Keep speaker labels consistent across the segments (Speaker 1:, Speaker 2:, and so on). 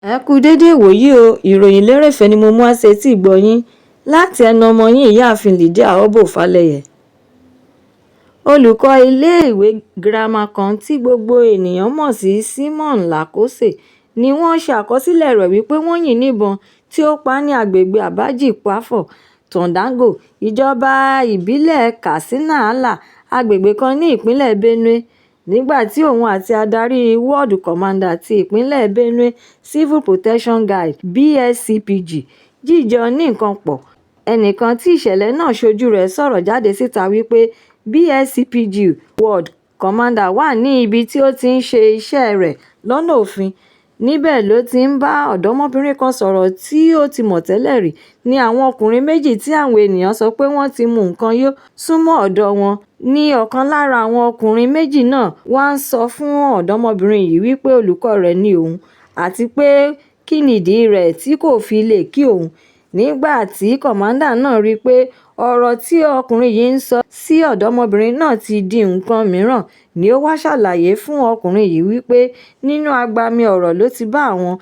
Speaker 1: Ẹ kú dédé ìwòyí o, ìròyìn lérèfé ni mo mú wá sétí ìgbọ́ yín láti ẹnu ọmọ yín ìyáàfin Lydia Ọbọ́falẹ́yẹ. Olùkọ́ iléèwé girama kan tí gbogbo ènìyàn mọ̀ sí Simon Lakose ni wọ́n ṣe àkọsílẹ̀ rẹ̀ wípé wọ́n yìn níbọn tí ó pa á ní agbègbè Abaji Kwafọ̀, Tondango, ìjọba ìbílẹ̀ Katsina Ala, agbègbè kan ní ìpínlẹ̀ Benue, nígbà tí òun àti adarí Ward Commander ti ìpínlẹ̀ Benue Civil Protection Guide (BSCPG) jíjọ ní nǹkan pọ̀. Ẹnìkan tí ìṣẹ̀lẹ̀ náà ṣojú rẹ̀ sọ̀rọ̀ jáde síta wípé BSCPG Ward Commander wà ní ibi tí ó ti ń ṣe iṣẹ́ rẹ̀ lọ́nà òfin. Níbẹ̀ ló ti ń bá ọ̀dọ́mọbìnrin kan sọ̀rọ̀ tí ó ti mọ̀ tẹ́lẹ̀ rí ni àwọn ọkùnrin méjì tí àwọn ènìyàn sọ pé wọ́n ti mu nǹkan yó súnmọ́ ọ̀dọ̀ wọn. Ní ọ̀kan lára àwọn ọkùnrin méjì náà wá ń sọ fún ọ̀dọ́mọbìnrin yìí wípé olùkọ́ rẹ̀ ni òun àti pé kí nìdí rẹ̀ tí kò fi lè kí òun. Nígbà tí kọ̀mándà náà rí i pé ọ̀rọ̀ tí ọkùnrin yìí ń sọ sí ọ̀dọ́mọbìnrin náà ti di nǹkan mìíràn ni ó wá ṣàlàyé fún ọkùnrin yìí wípé nínú agbami ọ̀rọ̀ ló ti bá àwọn.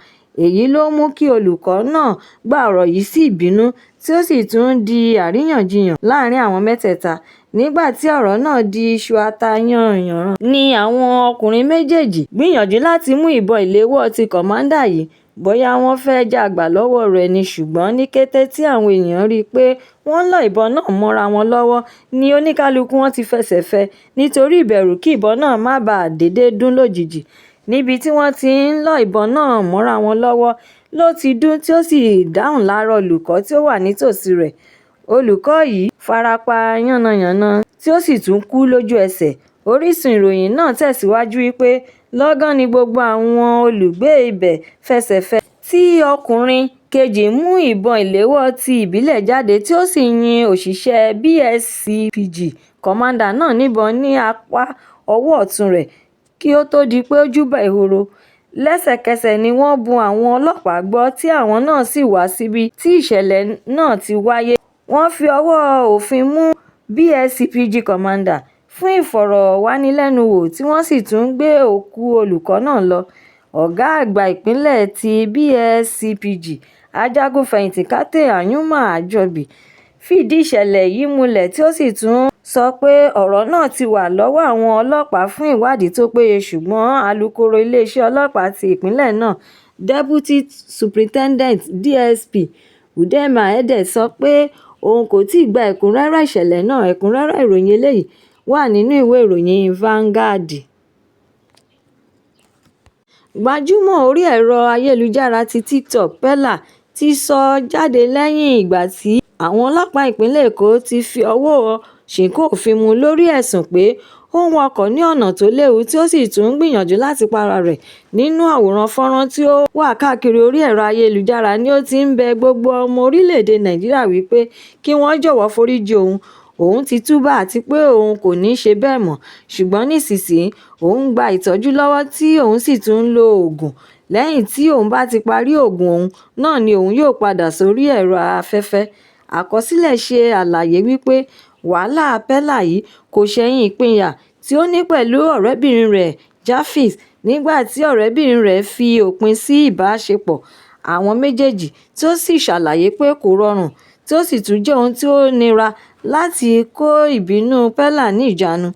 Speaker 1: Èyí ló mú kí olùkọ́ náà gba ọ̀rọ̀ yìí sí ìbínú tí ó sì tún di àríyànjiyàn láàrin àwọn mẹ́tẹ̀ẹ̀ta. Nígbà tí ọ̀rọ̀ náà di iṣu ata yanranyanran ni àwọn ọkùnrin méjèèjì gbìyànjú láti mú ìbọn ìléwọ́ ti kọ̀mándà yìí bóyá wọ́n fẹ́ jàgbà lọ́wọ́ rẹ̀ ni, ṣùgbọ́n ní kété tí àwọn ènìyàn rí i pé wọ́n lọ ìbọn náà mọ́ra wọn lọ́wọ́ ni oníkálukú wọn ti fẹsẹ̀ fẹ́ nítorí ìbẹ̀rù kí ìbọn náà má bàa dédé dún lójijì. Níbi tí wọ́n ti ń lọ ìbọn náà mọ́ra wọn lọ́wọ́ ló ti dún tí ó sì dáhùn lára olùkọ́ tí ó wà nítòsí rẹ̀. Olùkọ́ yìí farapa yánnayànna tí ó sì tún kú lójú ẹsẹ̀. Orísun ìròyìn náà tẹ̀síwájú wípé lọ́gán ni gbogbo àwọn olùgbé ibẹ̀ fẹsẹ̀ fẹ́ tí ọkùnrin kejì mú ìbọn ìléwọ́ ti ìbílẹ̀ jáde tí ó sì yin òṣìṣẹ́ BSCPG kọ̀mándà náà níbọn ní apá ọwọ́ ọ̀tún rẹ̀ kí ó tó di pé ó júbà ehoro. Lẹ́sẹ̀kẹsẹ̀ ni wọ́n bu àwọn ọlọ́pàá gbọ́ tí àwọn náà sì wá síbi tí ìṣẹ̀lẹ̀ náà ti wáyé. Wọ́n fi ọwọ́ òfin mú BSCPG kọ̀mándà fún ìfọ̀rọ̀wánilẹ́nuwò tí wọ́n sì tún gbé òkú olùkọ́ náà lọ. Ọ̀gá àgbà ìpínlẹ̀ ti BSCPG ajagun-fẹ̀yìntì Captain Anyuma Ajobi fìdí ìṣẹ̀lẹ̀ yìí múlẹ̀ tí ó sì tún sọ pé ọ̀rọ̀ náà ti wà lọ́wọ́ àwọn ọlọ́pàá fún ìwádìí tó péye, ṣùgbọ́n alukoro iléeṣẹ́ ọlọ́pàá ti ìpínlẹ̀ náà Deputy Superintendent DSP Udema Ede sọ pé òun kò tíì gba ẹ̀kúnrẹ́rẹ́ ìṣẹ̀lẹ̀ náà. Ẹ̀kúnrẹ́rẹ́ ìròyìn eléyìí wà nínú ìwé ìròyìn Vanguard. Gbajúmọ̀ orí ẹ̀rọ ayélujára ti TikTok Pella ti sọ jáde lẹ́yìn ìgbà tí àwọn ọlọ́pàá ìpínlẹ̀ Èkó ti fi ọwọ́ ṣìnkún òfin mú lórí ẹ̀sùn pé ó ń wakọ̀ ní ọ̀nà tó léwu tí ó sì tún ń gbìyànjú láti para rẹ̀. Nínú àwòrán fọ́nrán tí ó wà káàkiri orí ẹ̀rọ ayélujára ni ó ti ń bẹ gbogbo ọmọ orílẹ̀-èdè Nàìjíríà wípé kí wọ́n jọ̀wọ́ foríjì òun ti túbà àti pé òun kò ní ṣe bẹ́ẹ̀ mọ́, ṣùgbọ́n nísinsìnyí òun gba ìtọ́jú lọ́wọ́ tí òun sì tún ń lo oògùn. Lẹ́yìn tí òun bá ti parí oògùn òun náà ni òun yóò padà sórí ẹ̀rọ afẹ́fẹ́. Àkọsílẹ̀ ṣe àlàyé wípé wàhálà Pella yìí kò ṣẹ̀yìn ìpínyà tí ó ní pẹ̀lú ọ̀rẹ́bìnrin rẹ̀ Jafis nígbà tí ọ̀rẹ́bìnrin rẹ̀ fi òpin sí ìbáṣepọ̀ àwọn méjèèjì tí ó sì ṣàlàyé pé kò rọrùn tí ó sì tún jẹ́ ohun tí ó nira láti kó ìbínú Pella ní ìjánu.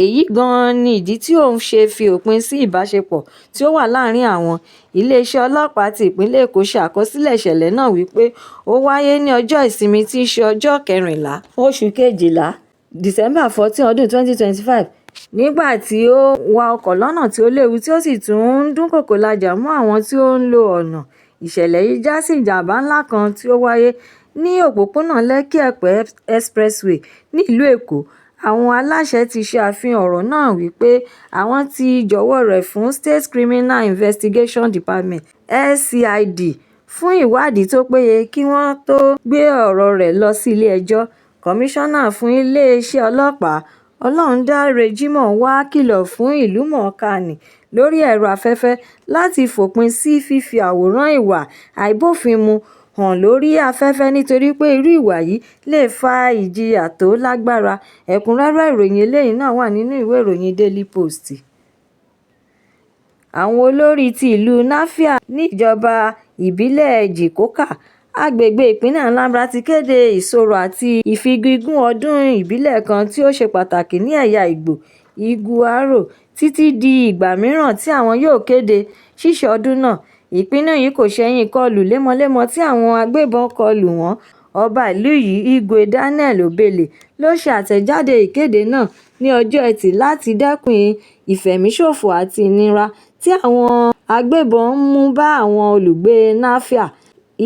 Speaker 1: Èyí gan-an ni ìdí tí òun ṣe fi òpin sí ìbáṣepọ̀ tí ó wà láàrin àwọn. Iléeṣẹ́ ọlọ́pàá ti ìpínlẹ̀ Èkó ṣe àkọsílẹ̀ ìṣẹ̀lẹ̀ náà wípé ó wáyé ní ọjọ́ ìsinmi tí í ṣe ọjọ́ 14 oṣù kejìlá December 14 ọdún 2025 nígbà tí ó wa ọkọ̀ lọ́nà tí ó léwu tí ó sì tún ń dúnkòokò lajà mọ́ àwọn tí ó ń lo ọ̀nà. Ìṣẹ̀lẹ̀ yìí já sí ìjàmbá ńlá kan tí ó wáyé ní òpópónà Lekki-Ẹ̀pẹ́ Expressway nílùú Èkó. Àwọn aláṣẹ ti ṣe àfihàn ọ̀rọ̀ náà wípé àwọn ti jọ̀wọ́ rẹ̀ fún State Criminal Investigation Department (SCID) fún ìwádìí tó péye kí wọ́n tó gbé ọ̀rọ̀ rẹ̀ lọ sí ilé-ẹjọ́. Kọmíṣánná fún iléeṣẹ́ ọlọ́pàá Ọlọ́rundáre Jimoh wá kìlọ̀ fún ìlúmọ̀ọ́ká nì lórí ẹ̀rọ afẹ́fẹ́ láti fòpin sí fífi àwòrán ìwà àìbófinmu hàn lórí afẹ́fẹ́ nítorí pé irú ìwà yìí lè fa ìjìyà tó lágbára. Ẹ̀kúnrẹ́rẹ́ ìròyìn eléyìí náà wà nínú ìwé ìròyìn Daily Post. àwọn olórí ti ìlú Nafia níjọba ìbílẹ̀ Jìkọ́kà, agbègbè ìpínlẹ̀ Anambra ti kéde ìṣòro àti ìfigigún ọdún ìbílẹ̀ kan tí ó ṣe pàtàkì ní ẹ̀yà Ìgbò, Iguaro, títí di ìgbà mìíràn tí àwọn yóò kéde ṣíṣe ọdún náà. Ìpinnu yìí kò ṣẹ̀yìn ìkọlù lemọ́lemọ́ tí àwọn agbébọn kọlù wọ́n. Ọba ìlú yìí, Igwe Daniel Obele, ló ṣe àtẹ̀jáde ìkéde náà ní ọjọ́ Ẹtì láti dẹ́kun ìfẹ̀míṣòfò àti ìnira tí àwọn agbébọn ń mú bá àwọn olùgbé Nafia.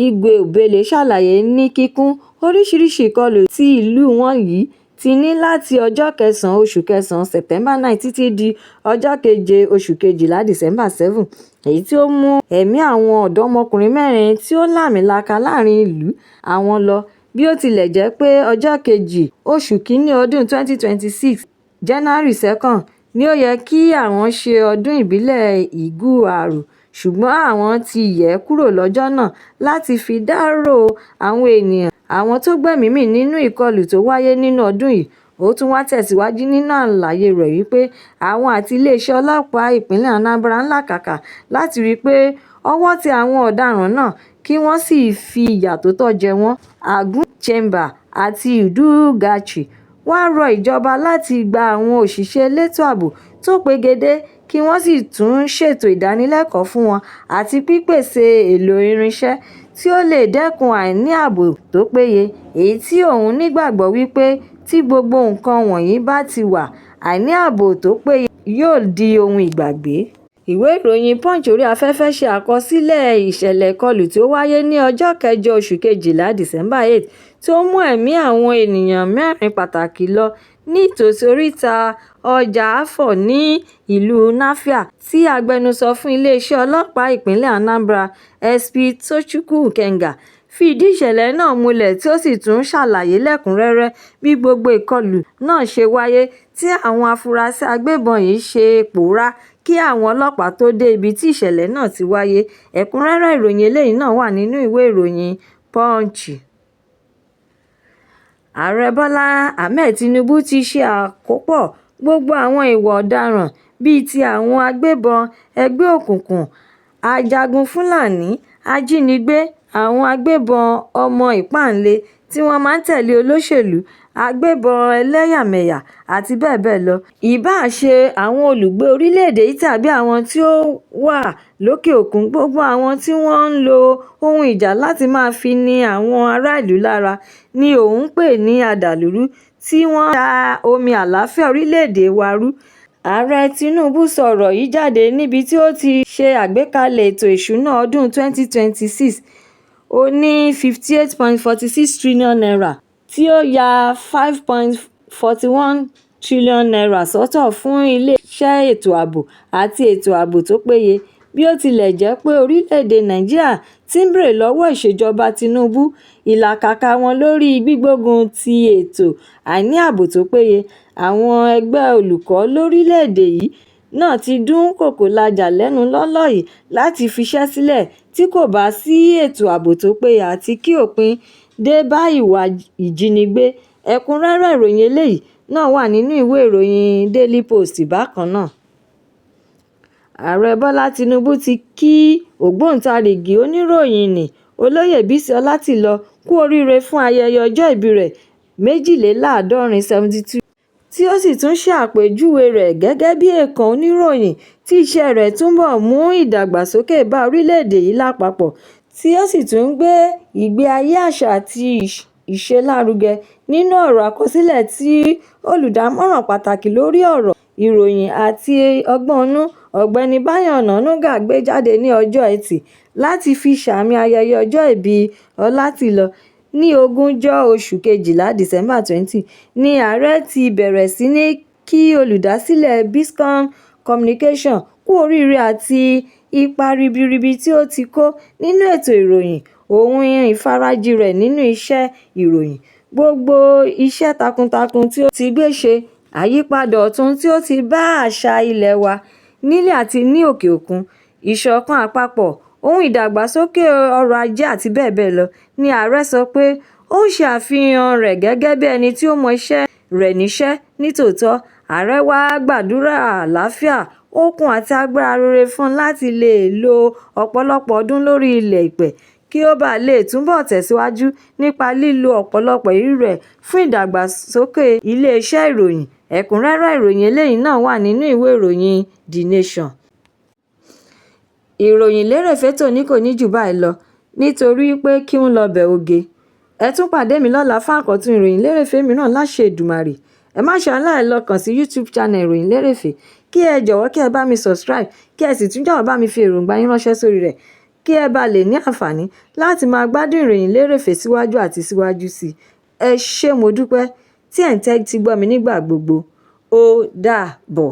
Speaker 1: Igwe Obele ṣàlàyé ní kíkún oríṣiríṣi ìkọlù tí ìlú wọn yìí ti ní láti ọjọ́ kẹsàn-án oṣù kẹsàn-án September 9 títí di ọjọ́ keje oṣù kejìlá December 7, èyí tí ó mú ẹ̀mí àwọn ọ̀dọ́mọkùnrin mẹ́rin tí ó làmìlaka láàrin ìlú àwọn lọ, bí ó tilẹ̀ jẹ́ pé ọjọ́ kejì oṣù kínní ọdún 2026 January 2 ni ó yẹ kí àwọn ṣe ọdún ìbílẹ̀ Iguaro, ṣùgbọ́n àwọn ti yẹ̀ kúrò lọ́jọ́ náà láti fi dárò àwọn ènìyàn àwọn tó gbẹ̀mí mì nínú ìkọlù tó wáyé nínú ọdún yìí. Ó tún wá tẹ̀síwájú nínú àlàyé rẹ̀ wípé àwọn àti iléeṣẹ́ ọlọ́pàá ìpínlẹ̀ Anambra ń làkàkà láti rí i pé ọwọ́ tẹ àwọn ọ̀daràn náà kí wọ́n sì fi ìyà tó tọ́ jẹ wọ́n. Agun Chemba àti Udugachi wá rọ ìjọba láti gba àwọn òṣìṣẹ́ elétò ààbò tó pegedé kí wọ́n sì tún ṣètò ìdánilẹ́kọ̀ọ́ fún wọn àti pípèsè èlò irinṣẹ́ tí ó lè dẹ́kun àìní ààbò tó péye, èyí tí òun nígbàgbọ́ wípé tí gbogbo nǹkan wọ̀nyí bá ti wà, àìní ààbò tó péye yóò di ohun ìgbàgbé. Ìwé ìròyìn Punch orí afẹ́fẹ́ ṣe àkọsílẹ̀ ìṣẹ̀lẹ̀ ìkọlù tí ó wáyé ní ọjọ́ kẹjọ oṣù kejìlá December 8 tí ó mú ẹ̀mí àwọn ènìyàn mẹ́rin pàtàkì lọ ní ìtòsí oríta ọjà Afọ̀ ní ìlú Nafia, tí agbẹnusọ fún iléeṣẹ́ ọlọ́pàá ìpínlẹ̀ Anambra, SP Tochukwu Kenga, fi ìdí ìṣẹ̀lẹ̀ náà múlẹ̀ tí ó sì tún ṣàlàyé lẹ́kùnrẹ́rẹ́ bí gbogbo ìkọlù náà ṣe wáyé tí àwọn afurasí agbébọn yìí ṣe pòórá kí àwọn ọlọ́pàá tó dé ibi tí ìṣẹ̀lẹ̀ náà ti wáyé. Ẹ̀kúnrẹ́rẹ́ ìròyìn eléyìí náà wà nínú ìwé ìròyìn Punch. Ààrẹ Bọ́lá Ahmed Tinubu ti ṣe àkópọ̀ gbogbo àwọn ìwà ọ̀daràn bíi ti àwọn agbébọn ẹgbẹ́ òkùnkùn, ajagun Fúlàní, ajínigbé, àwọn agbébọn ọmọ ìpáǹle tí wọ́n máa ń tẹ̀lé olóṣèlú, agbébọn ẹlẹ́yàmẹ̀yà àti bẹ́ẹ̀ bẹ́ẹ̀ lọ. Ìbáà ṣe àwọn olùgbé orílẹ̀-èdè yìí tàbí àwọn tí ó wà lókè òkun, gbogbo àwọn tí wọ́n ń lo ohun ìjà láti máa fi ni àwọn ará ìlú lára ni òun pè ní adàlúrú tí wọ́n ń da omi àlàáfíà orílẹ̀-èdè wa rú. Ààrẹ Tinubu sọ ọ̀rọ̀ yìí jáde níbi tí ó ti ṣe àgbékalẹ̀ ètò ìṣúná ọdún 2026 ó ní 58.46 trillion naira tí ó ya 5.41 trillion naira sọ́tọ̀ fún iléeṣẹ́ ètò ààbò àti ètò ààbò tó péye. Bí ó tilẹ̀ jẹ́ pé orílẹ̀-èdè Nàìjíríà ti ń bèrè lọ́wọ́ ìṣèjọba Tinubu ìlàkàkà wọn lórí gbígbógun ti ètò àìní ààbò tó péye, àwọn ẹgbẹ́ olùkọ́ lórílẹ̀-èdè yìí náà ti dúnkòokò lajà lẹ́nu lọ́lọ́ yìí láti fiṣẹ́ sílẹ̀ tí kò bá sí ètò ààbò tó péye àti kí òpin dé bá ìwà ìjínigbé. Ẹ̀kúnrẹ́rẹ́ ìròyìn eléyìí náà wà nínú ìwé ìròyìn Daily Post bákan náà. Ààrẹ Bọ́lá Tinubu ti kí ògbóǹtarìgì oníròyìn nì Olóyè Bísí Ọlátìlọ kú oríire fún ayẹyẹ ọjọ́ ìbí rẹ̀ 72 tí ó sì tún ṣe àpèjúwe rẹ̀ gẹ́gẹ́ bí èèkàn oníròyìn tí iṣẹ́ rẹ̀ túbọ̀ mú ìdàgbàsókè bá orílẹ̀-èdè yìí lápapọ̀, tí ó sì tún gbé ìgbé ayé àṣà àti ìṣe lárugẹ. Nínú ọ̀rọ̀ àkọsílẹ̀ tí olùdámọ̀ràn pàtàkì lórí ọ̀rọ̀ ìròyìn àti ọgbọ́n inú, Ọ̀gbẹ́ni Báyọ̀ Ọ̀nànúgà gbé jáde ní ọjọ́ Ẹtì láti fi sààmì ayẹyẹ ọjọ́ ìbí Ọlátìlọ ní 20 oṣù kejìlá December 20 ni ààrẹ ti bẹ̀rẹ̀ sí ní kí olùdásílẹ̀ Biscom Communication kú oríire àti ipa ribiribi tí ó ti kó nínú ètò ìròyìn ohun ìfarajì rẹ̀ nínú iṣẹ́ ìròyìn, gbogbo iṣẹ́ takuntakun tí ó ti gbé ṣe, àyípadà ọ̀tun tí ó ti bá àṣà ilẹ̀ wa nílẹ̀ àti ní òkè òkun, ìṣọ̀kan àpapọ̀, ohun ìdàgbàsókè ọrọ̀ ajé àti bẹ́ẹ̀ bẹ́ẹ̀ lọ, ni ààrẹ sọ pé ó ń ṣe àfihàn rẹ̀ gẹ́gẹ́ bí ẹni tí ó mọ iṣẹ́ rẹ̀ níṣẹ́ nítòótọ́. Ààrẹ wá gbàdúrà àlàáfíà, okun àti agbára rere fún un láti lè lo ọ̀pọ̀lọpọ̀ ọdún lórí ilẹ̀ ìpẹ́ kí ó bàa lè túbọ̀ tẹ̀síwájú nípa lílo ọ̀pọ̀lọpọ̀ ìrírí rẹ̀ fún ìdàgbàsókè iléeṣẹ́ ìròyìn. Ẹ̀kúnrẹ́rẹ́ ìròyìn eléyìí náà wà nínú ìwé ìròyìn The Nation. Ìròyìn lérèfé tòní kò ní jù báyìí lọ nítorí pé kí n lọ bẹ̀ oge. Ẹ tún pàdé mi lọ́la fún àkọ́tún ìròyìn lérèfé mìíràn láṣẹ Èdùmàrè. Ẹ má ṣe aláì lọ kàn sí YouTube channel ìròyìn lérèfé kí ẹ jọ̀wọ́ kí ẹ bá mi subscribe kí ẹ sì tún jọ̀wọ́ bá mi fi èròǹgbà yín ránṣẹ́ sórí rẹ̀ kí ẹ bá lè ní àǹfààní láti máa gbádùn ìròyìn lérèfé síwájú àti síwájú sí i. Ẹ ṣé mo dúpẹ́ tí ẹ̀ ń tẹ́tí gbọ́ mi nígbà gbogbo. Ó dàbọ̀.